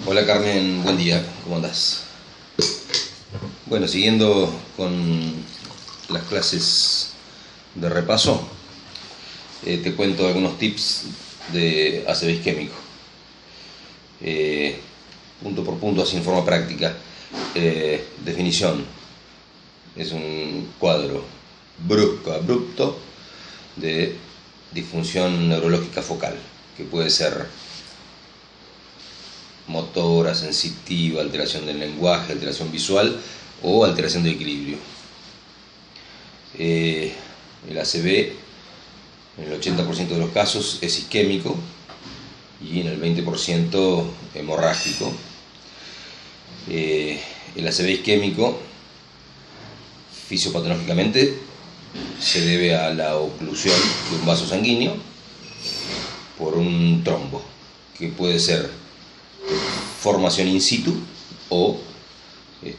Hola Carmen, buen día, ¿cómo andás? Bueno, siguiendo con las clases de repaso, te cuento algunos tips de ACV isquémico. Punto por punto, así en forma práctica. Definición: es un cuadro brusco, abrupto de disfunción neurológica focal, que puede ser motora, sensitiva, alteración del lenguaje, alteración visual o alteración de equilibrio. El ACV en el 80% de los casos es isquémico y en el 20% hemorrágico. El ACV isquémico fisiopatológicamente se debe a la oclusión de un vaso sanguíneo por un trombo, que puede ser formación in situ o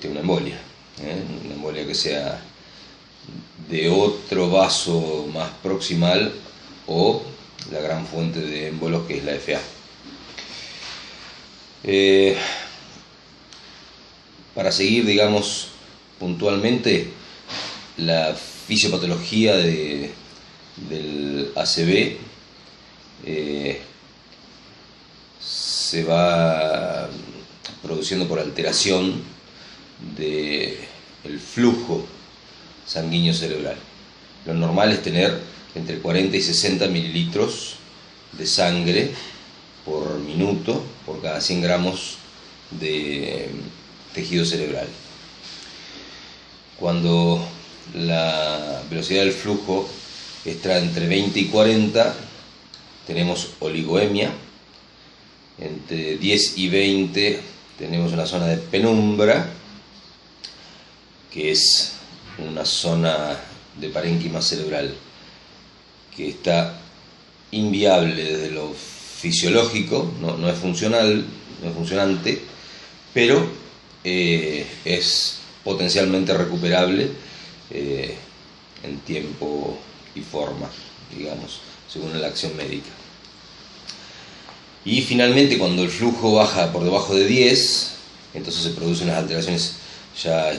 una embolia, una embolia que sea de otro vaso más proximal o la gran fuente de émbolos, que es la FA. Para seguir, digamos, puntualmente, la fisiopatología del ACV se va produciendo por alteración del flujo sanguíneo cerebral. Lo normal es tener entre 40 y 60 mililitros de sangre por minuto por cada 100 gramos de tejido cerebral. Cuando la velocidad del flujo está entre 20 y 40, tenemos oligoemia. Entre 10 y 20 tenemos una zona de penumbra, que es una zona de parénquima cerebral que está inviable desde lo fisiológico, no es funcional, no es funcionante, pero es potencialmente recuperable en tiempo y forma, digamos, según la acción médica. Y finalmente, cuando el flujo baja por debajo de 10, entonces se producen las alteraciones ya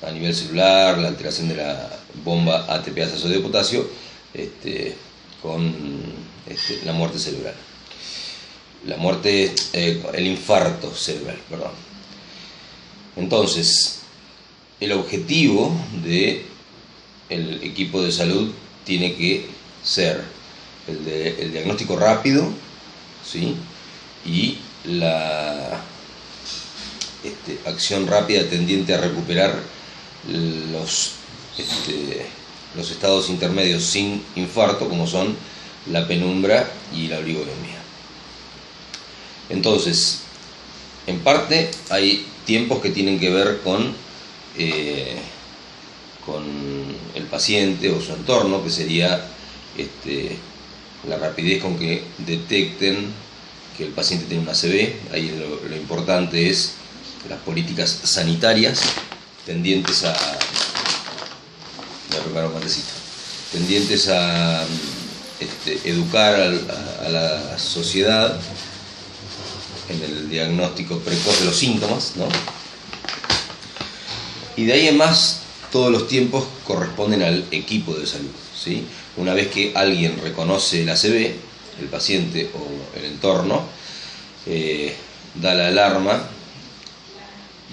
a nivel celular, la alteración de la bomba ATPase sodio de potasio, con la muerte cerebral. El infarto cerebral, perdón. Entonces, el objetivo del equipo de salud tiene que ser el diagnóstico rápido, ¿sí? Y la acción rápida tendiente a recuperar los estados intermedios sin infarto, como son la penumbra y la oligoemia. Entonces, en parte hay tiempos que tienen que ver con el paciente o su entorno, que sería la rapidez con que detecten que el paciente tiene un ACV. Ahí lo importante es las políticas sanitarias tendientes a... Voy a preparar un matecito. Tendientes a educar a la sociedad en el diagnóstico precoz de los síntomas, ¿no? Y de ahí en más, todos los tiempos corresponden al equipo de salud, ¿sí? Una vez que alguien reconoce el ACV, el paciente o el entorno, da la alarma,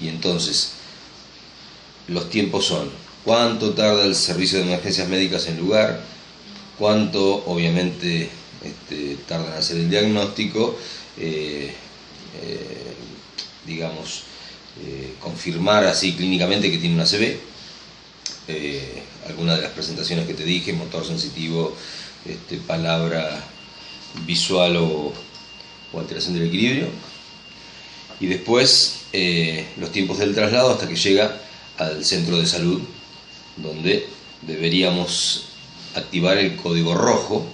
y entonces los tiempos son: cuánto tarda el servicio de emergencias médicas en lugar, cuánto obviamente tardan en hacer el diagnóstico, confirmar así clínicamente que tiene un ACV, alguna de las presentaciones que te dije, motor sensitivo, palabra visual o alteración del equilibrio, y después los tiempos del traslado hasta que llega al centro de salud, donde deberíamos activar el código rojo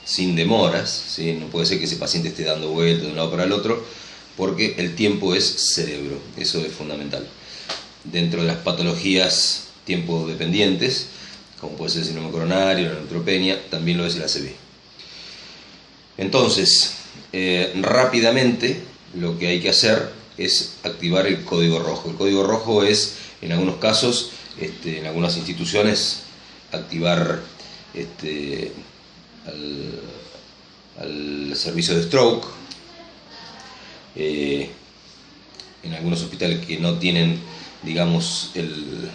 sin demoras, ¿sí? No puede ser que ese paciente esté dando vueltas de un lado para el otro, porque el tiempo es cerebro, eso es fundamental. Dentro de las patologías tiempo dependientes, como puede ser el síndrome coronario, la neutropenia, también lo es el ACV. Entonces, rápidamente lo que hay que hacer es activar el código rojo. El código rojo es, en algunos casos, en algunas instituciones, activar al servicio de stroke. En algunos hospitales que no tienen, digamos, el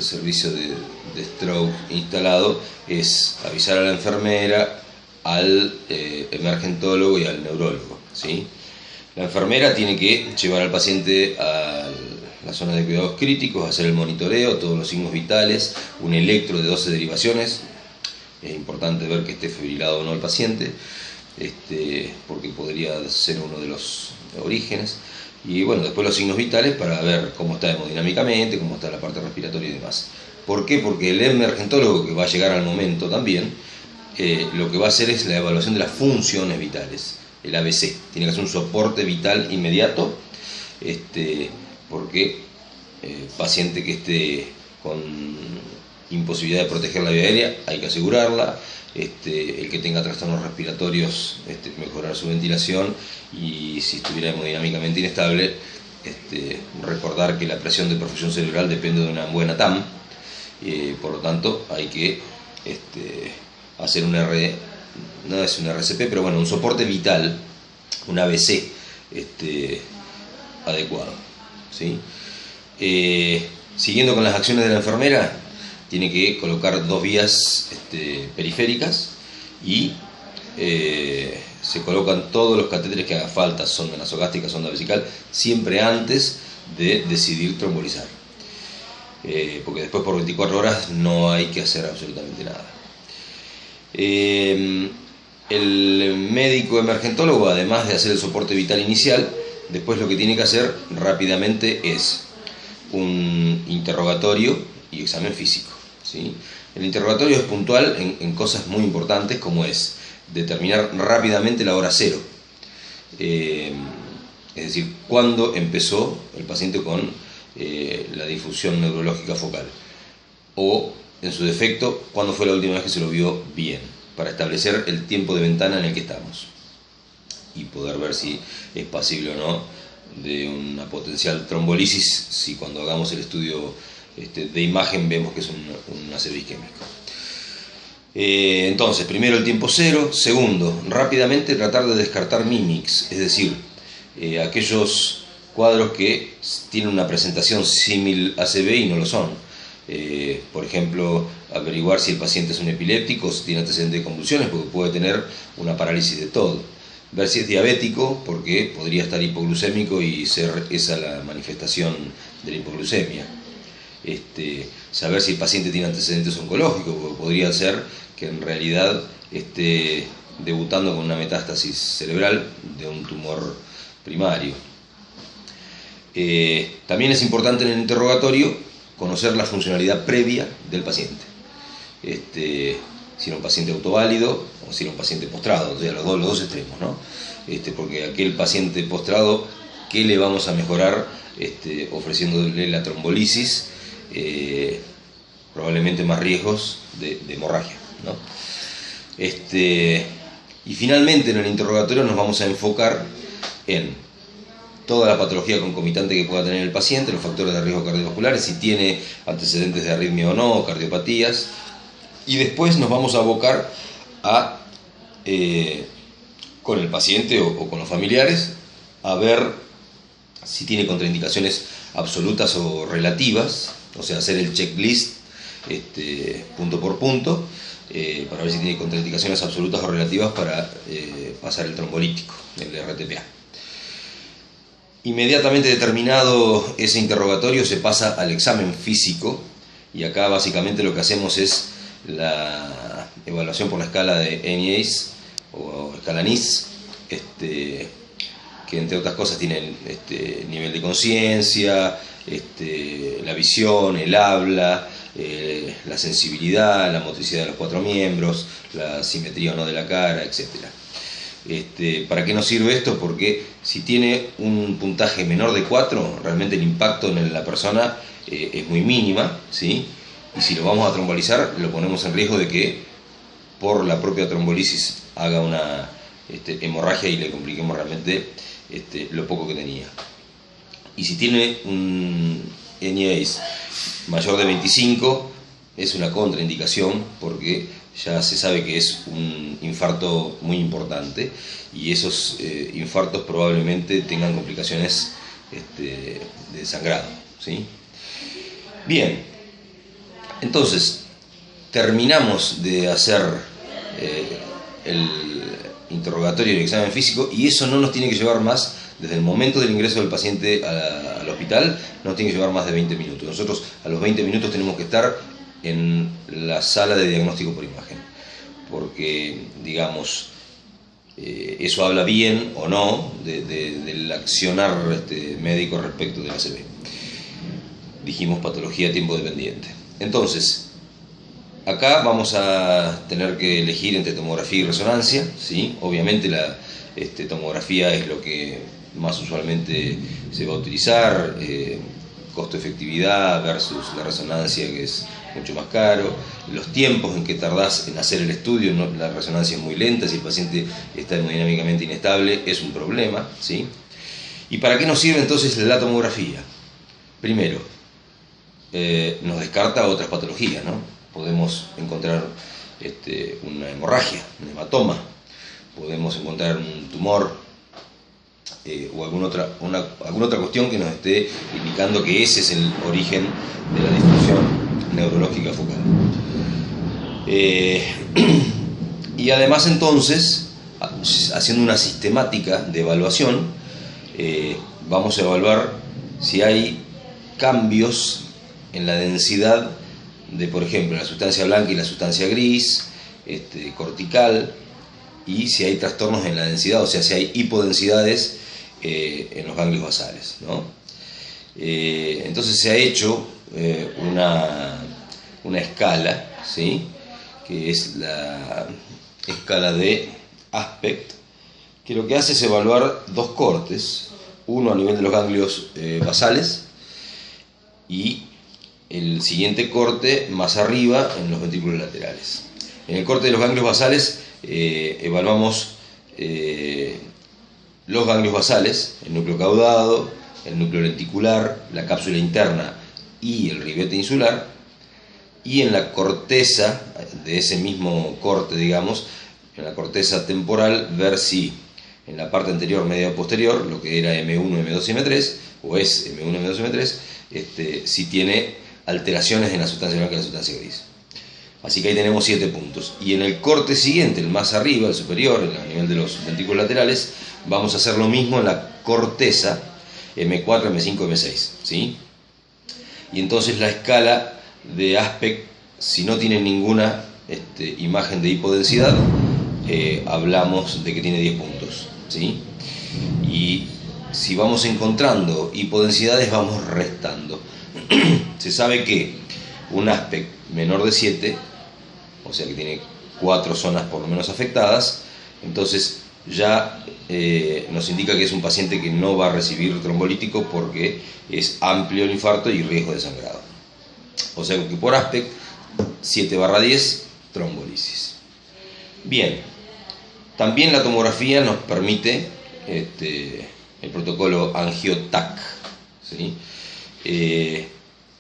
servicio de stroke instalado, es avisar a la enfermera, al emergentólogo y al neurólogo, ¿sí? La enfermera tiene que llevar al paciente a la zona de cuidados críticos, hacer el monitoreo, todos los signos vitales, un electro de 12 derivaciones. Es importante ver que esté fibrilado o no el paciente, porque podría ser uno de los orígenes. Y bueno, después los signos vitales para ver cómo está hemodinámicamente, cómo está la parte respiratoria y demás. ¿Por qué? Porque el emergentólogo, que va a llegar al momento también, lo que va a hacer es la evaluación de las funciones vitales, el ABC. Tiene que hacer un soporte vital inmediato, porque paciente que esté con imposibilidad de proteger la vía aérea, hay que asegurarla. El que tenga trastornos respiratorios, mejorar su ventilación, y si estuviera hemodinámicamente inestable, recordar que la presión de perfusión cerebral depende de una buena TAM. Por lo tanto, hay que hacer un no es un RCP, pero bueno, un soporte vital, un ABC adecuado, ¿sí? Siguiendo con las acciones de la enfermera, tiene que colocar 2 vías periféricas y se colocan todos los catéteres que haga falta, sonda nasogástrica, sonda vesical, siempre antes de decidir trombolizar. Porque después por 24 horas no hay que hacer absolutamente nada. El médico emergentólogo, además de hacer el soporte vital inicial, después lo que tiene que hacer rápidamente es un interrogatorio y examen físico, ¿sí? El interrogatorio es puntual en cosas muy importantes, como es determinar rápidamente la hora cero, es decir, cuándo empezó el paciente con la difusión neurológica focal, o en su defecto, cuándo fue la última vez que se lo vio bien, para establecer el tiempo de ventana en el que estamos y poder ver si es pasible o no de una potencial trombolisis, si cuando hagamos el estudio de imagen vemos que es un ACV isquémico. Entonces, primero el tiempo cero. Segundo, rápidamente tratar de descartar mimics, es decir, aquellos cuadros que tienen una presentación símil ACV y no lo son. Por ejemplo, averiguar si el paciente es un epiléptico, si tiene antecedentes de convulsiones, porque puede tener una parálisis de todo. Ver si es diabético, porque podría estar hipoglucémico y ser esa la manifestación de la hipoglucemia. Saber si el paciente tiene antecedentes oncológicos, porque podría ser que en realidad esté debutando con una metástasis cerebral de un tumor primario. También es importante en el interrogatorio conocer la funcionalidad previa del paciente. Si era un paciente autoválido o si era un paciente postrado, o sea, los dos extremos, ¿no? Porque aquel paciente postrado, ¿qué le vamos a mejorar ofreciéndole la trombolisis? Probablemente más riesgos de hemorragia, ¿no? Y finalmente en el interrogatorio nos vamos a enfocar en toda la patología concomitante que pueda tener el paciente, los factores de riesgo cardiovasculares, si tiene antecedentes de arritmia o no, cardiopatías, y después nos vamos a abocar a, con el paciente o con los familiares, a ver si tiene contraindicaciones absolutas o relativas, o sea, hacer el checklist punto por punto, para ver si tiene contraindicaciones absolutas o relativas para pasar el trombolítico, el RTPA. Inmediatamente determinado ese interrogatorio se pasa al examen físico, y acá básicamente lo que hacemos es la evaluación por la escala de NIACE o escala NICE, que entre otras cosas tiene nivel de conciencia, la visión, el habla, la sensibilidad, la motricidad de los 4 miembros, la simetría o no de la cara, etc. ¿Para qué nos sirve esto? Porque si tiene un puntaje menor de 4, realmente el impacto en la persona es muy mínima, ¿sí? Y si lo vamos a trombolizar, lo ponemos en riesgo de que por la propia trombolisis haga una hemorragia y le compliquemos realmente lo poco que tenía. Y si tiene un NIAIS mayor de 25, es una contraindicación porque ya se sabe que es un infarto muy importante y esos infartos probablemente tengan complicaciones de sangrado, ¿sí? Bien, entonces terminamos de hacer el interrogatorio y el examen físico, y eso no nos tiene que llevar más, desde el momento del ingreso del paciente al hospital, no tiene que llevar más de 20 minutos. Nosotros a los 20 minutos tenemos que estar en la sala de diagnóstico por imagen, porque, digamos, eso habla bien o no del accionar médico respecto del ACV. Dijimos patología tiempo dependiente. Entonces, acá vamos a tener que elegir entre tomografía y resonancia, ¿sí? Obviamente la tomografía es lo que más usualmente se va a utilizar, costo-efectividad versus la resonancia, que es mucho más caro, los tiempos en que tardás en hacer el estudio, ¿no? La resonancia es muy lenta, si el paciente está hemodinámicamente inestable es un problema, ¿sí? ¿Y para qué nos sirve entonces la tomografía? Primero, nos descarta otras patologías, ¿no? Podemos encontrar una hemorragia, un hematoma, podemos encontrar un tumor o alguna otra cuestión que nos esté indicando que ese es el origen de la disfunción neurológica focal. Y además entonces, haciendo una sistemática de evaluación, vamos a evaluar si hay cambios en la densidad de, por ejemplo, la sustancia blanca y la sustancia gris, cortical, y si hay trastornos en la densidad, o sea, si hay hipodensidades en los ganglios basales, ¿no? Entonces se ha hecho una escala, ¿sí? Que es la escala de Aspect, que lo que hace es evaluar dos cortes, uno a nivel de los ganglios basales y el siguiente corte más arriba en los ventrículos laterales. En el corte de los ganglios basales evaluamos los ganglios basales, el núcleo caudado, el núcleo lenticular, la cápsula interna y el ribete insular, y en la corteza de ese mismo corte, digamos, en la corteza temporal, ver si en la parte anterior, media o posterior, lo que era M1, M2 y M3, o es M1, M2 y M3, si tiene alteraciones en la sustancia blanca y la sustancia gris. Así que ahí tenemos 7 puntos. Y en el corte siguiente, el más arriba, el superior, a nivel de los ventrículos laterales, vamos a hacer lo mismo en la corteza M4, M5, M6, ¿sí? Y entonces la escala de Aspect, si no tiene ninguna imagen de hipodensidad, hablamos de que tiene 10 puntos, ¿sí? Y si vamos encontrando hipodensidades, vamos restando. Se sabe que un Aspect menor de 7, o sea que tiene 4 zonas por lo menos afectadas, entonces ya nos indica que es un paciente que no va a recibir trombolítico porque es amplio el infarto y riesgo de sangrado. O sea que por Aspect 7/10 trombolisis. Bien, también la tomografía nos permite el protocolo AngioTAC, ¿sí?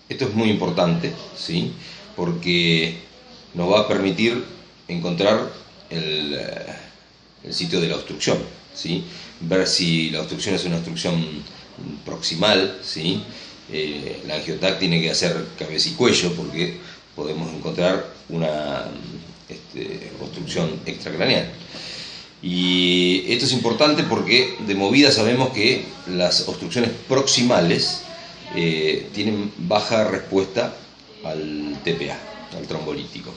Esto es muy importante, ¿sí? Porque nos va a permitir encontrar el sitio de la obstrucción, ¿sí? Ver si la obstrucción es una obstrucción proximal, ¿sí? La AngioTAC tiene que hacer cabeza y cuello porque podemos encontrar una obstrucción extracraneal. Y esto es importante porque de movida sabemos que las obstrucciones proximales tienen baja respuesta al TPA, al trombolítico.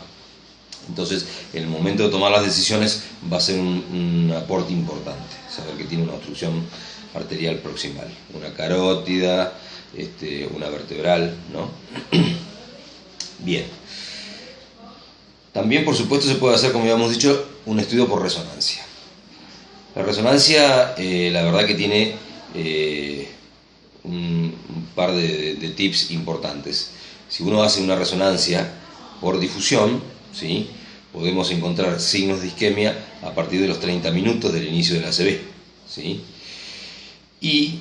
Entonces, en el momento de tomar las decisiones va a ser un aporte importante, saber que tiene una obstrucción arterial proximal, una carótida, una vertebral, ¿no? Bien. También, por supuesto, se puede hacer, como ya hemos dicho, un estudio por resonancia. La resonancia, la verdad que tiene un par de tips importantes. Si uno hace una resonancia por difusión, ¿sí? podemos encontrar signos de isquemia a partir de los 30 minutos del inicio de la ACV, ¿sí? Y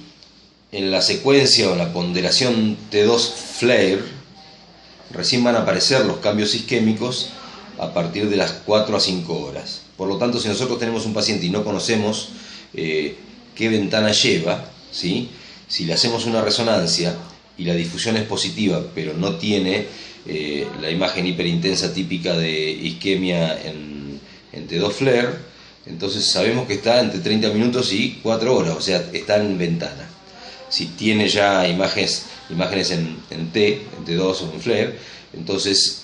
en la secuencia o la ponderación T2 flare, recién van a aparecer los cambios isquémicos a partir de las 4 a 5 horas. Por lo tanto, si nosotros tenemos un paciente y no conocemos qué ventana lleva, ¿sí? Si le hacemos una resonancia y la difusión es positiva, pero no tiene la imagen hiperintensa típica de isquemia en T2 flare, entonces sabemos que está entre 30 minutos y 4 horas, o sea, está en ventana. Si tiene ya imágenes en T2 o en flare, entonces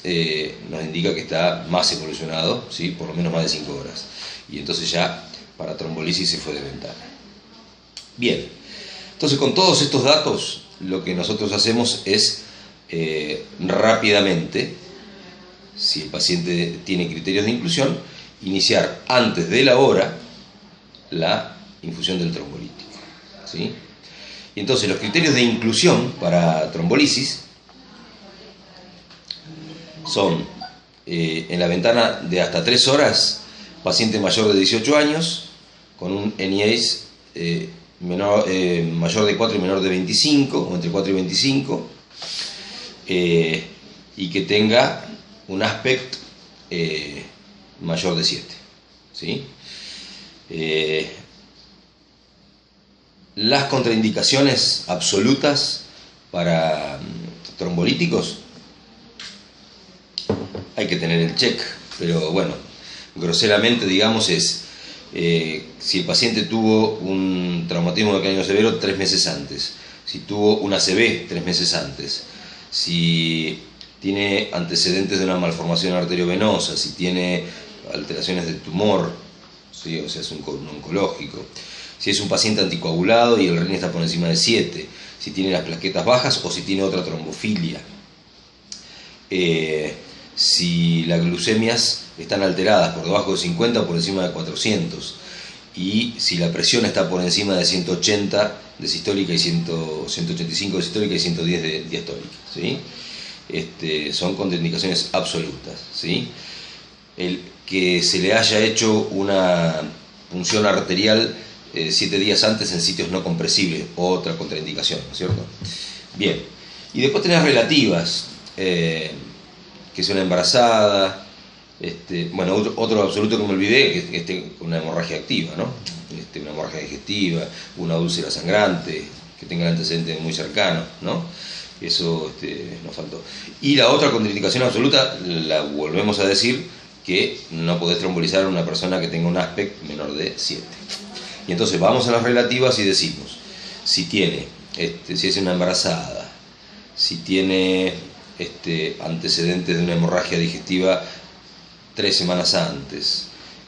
nos indica que está más evolucionado, ¿sí? Por lo menos más de 5 horas. Y entonces ya para trombolisis se fue de ventana. Bien, entonces con todos estos datos lo que nosotros hacemos es rápidamente, si el paciente tiene criterios de inclusión, iniciar antes de la hora la infusión del trombolítico, ¿sí? Y entonces los criterios de inclusión para trombolisis son en la ventana de hasta 3 horas, paciente mayor de 18 años, con un NIACE mayor de 4 y menor de 25, o entre 4 y 25, y que tenga un aspecto mayor de 7, ¿sí? Las contraindicaciones absolutas para trombolíticos, hay que tener el check, pero bueno, groseramente digamos es si el paciente tuvo un traumatismo de cráneo severo 3 meses antes, si tuvo una ACV 3 meses antes, si tiene antecedentes de una malformación arteriovenosa, si tiene alteraciones del tumor, ¿sí? O sea, es un oncológico, si es un paciente anticoagulado y el RNI está por encima de 7, si tiene las plaquetas bajas o si tiene otra trombofilia, si las glucemias están alteradas por debajo de 50 o por encima de 400, y si la presión está por encima de 180 de sistólica y 185 de sistólica y 110 de diastólica, ¿sí? Son contraindicaciones absolutas, ¿sí? El que se le haya hecho una punción arterial 7 días antes en sitios no compresibles, otra contraindicación, ¿no es cierto? Bien, y después tenés relativas, que es una embarazada, bueno, otro absoluto que me olvidé, que es una hemorragia activa, ¿no? Una hemorragia digestiva, una úlcera sangrante, que tenga el antecedente muy cercano, ¿no? Eso nos faltó. Y la otra contraindicación absoluta, la volvemos a decir, que no podés trombolizar a una persona que tenga un aspect menor de 7. Y entonces vamos a las relativas y decimos, si tiene, si es una embarazada, si tiene antecedentes de una hemorragia digestiva 3 semanas antes,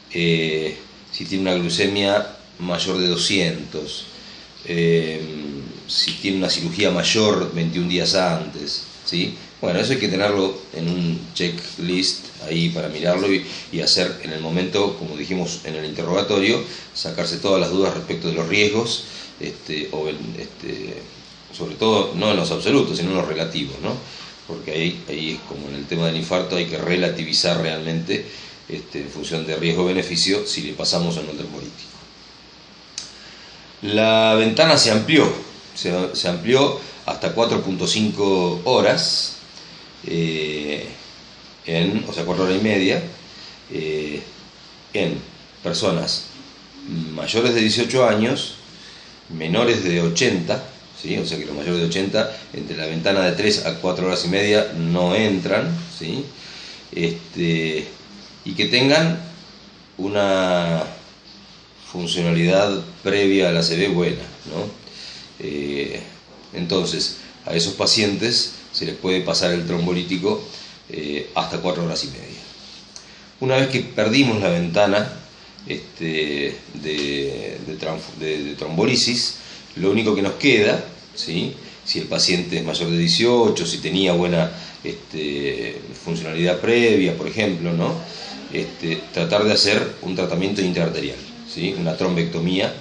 si tiene una glucemia mayor de 200, si tiene una cirugía mayor 21 días antes, ¿sí? Bueno, eso hay que tenerlo en un checklist ahí para mirarlo y hacer en el momento, como dijimos en el interrogatorio, sacarse todas las dudas respecto de los riesgos, sobre todo no en los absolutos, sino en los relativos, ¿no? Porque ahí es como en el tema del infarto, hay que relativizar realmente en función de riesgo-beneficio si le pasamos o no el trombolítico. La ventana se amplió hasta 4.5 horas, o sea, 4 horas y media, en personas mayores de 18 años, menores de 80, ¿sí? O sea que los mayores de 80, entre la ventana de 3 a 4 horas y media no entran, ¿sí? Y que tengan una funcionalidad previa a la ACV buena, ¿no? Entonces, a esos pacientes se les puede pasar el trombolítico hasta 4 horas y media. Una vez que perdimos la ventana de trombolisis, lo único que nos queda, ¿sí? Si el paciente es mayor de 18, si tenía buena funcionalidad previa, por ejemplo, ¿no? Tratar de hacer un tratamiento intraarterial, ¿sí? Una trombectomía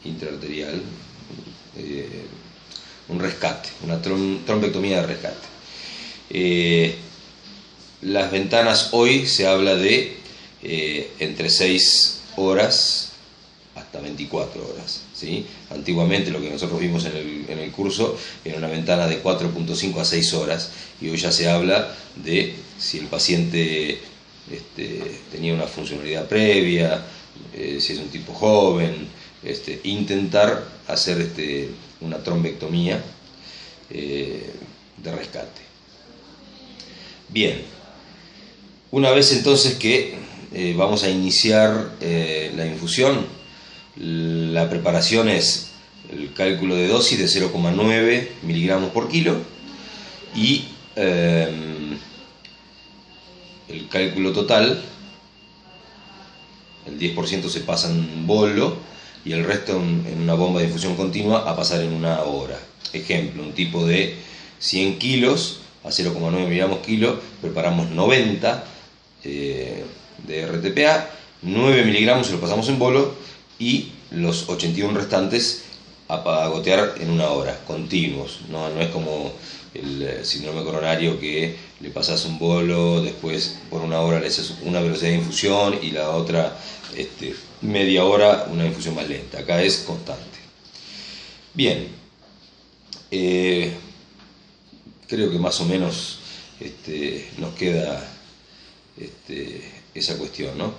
intraarterial, un rescate, una trombectomía de rescate. las ventanas hoy se habla de entre 6 horas hasta 24 horas, ¿sí? Antiguamente lo que nosotros vimos en el curso era una ventana de 4.5 a 6 horas, y hoy ya se habla de si el paciente tenía una funcionalidad previa, si es un tipo joven, intentar hacer una trombectomía de rescate. Bien, una vez entonces que vamos a iniciar la infusión, la preparación es el cálculo de dosis de 0,9 miligramos por kilo y el cálculo total, el 10% se pasa en bolo y el resto en una bomba de infusión continua a pasar en una hora. Ejemplo, un tipo de 100 kilos a 0,9 miligramos kilo, preparamos 90 de RTPA, 9 miligramos se lo pasamos en bolo y los 81 restantes a gotear en una hora, continuos. No es como el síndrome coronario que le pasas un bolo, después por una hora le haces una velocidad de infusión y la otra media hora una infusión más lenta. Acá es constante. Bien, creo que más o menos nos queda esa cuestión, ¿no?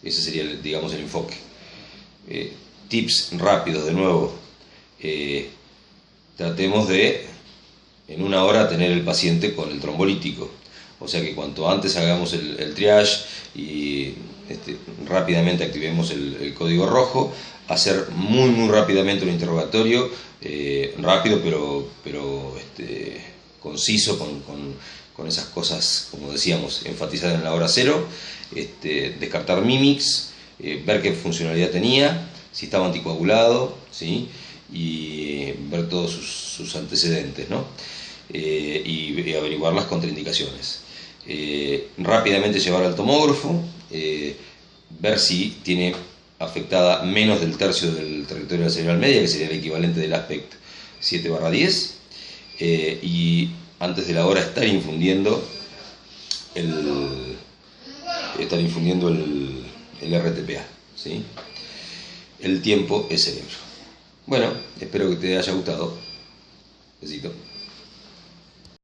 Ese sería, digamos, el enfoque. Tips rápidos de nuevo. Tratemos de en una hora tener el paciente con el trombolítico, o sea que cuanto antes hagamos el triage y rápidamente activemos el código rojo, hacer muy rápidamente un interrogatorio, rápido pero conciso, con esas cosas, como decíamos, enfatizadas en la hora cero, descartar mimics, ver qué funcionalidad tenía, si estaba anticoagulado, ¿sí? Y ver todos sus antecedentes, ¿no? Y averiguar las contraindicaciones. Rápidamente llevar al tomógrafo, ver si tiene afectada menos del tercio del territorio de la cerebral media, que sería el equivalente del aspect 7/10, y antes de la hora estar infundiendo el RTPA, ¿sí? El tiempo es cerebro. Bueno, espero que te haya gustado. Besito.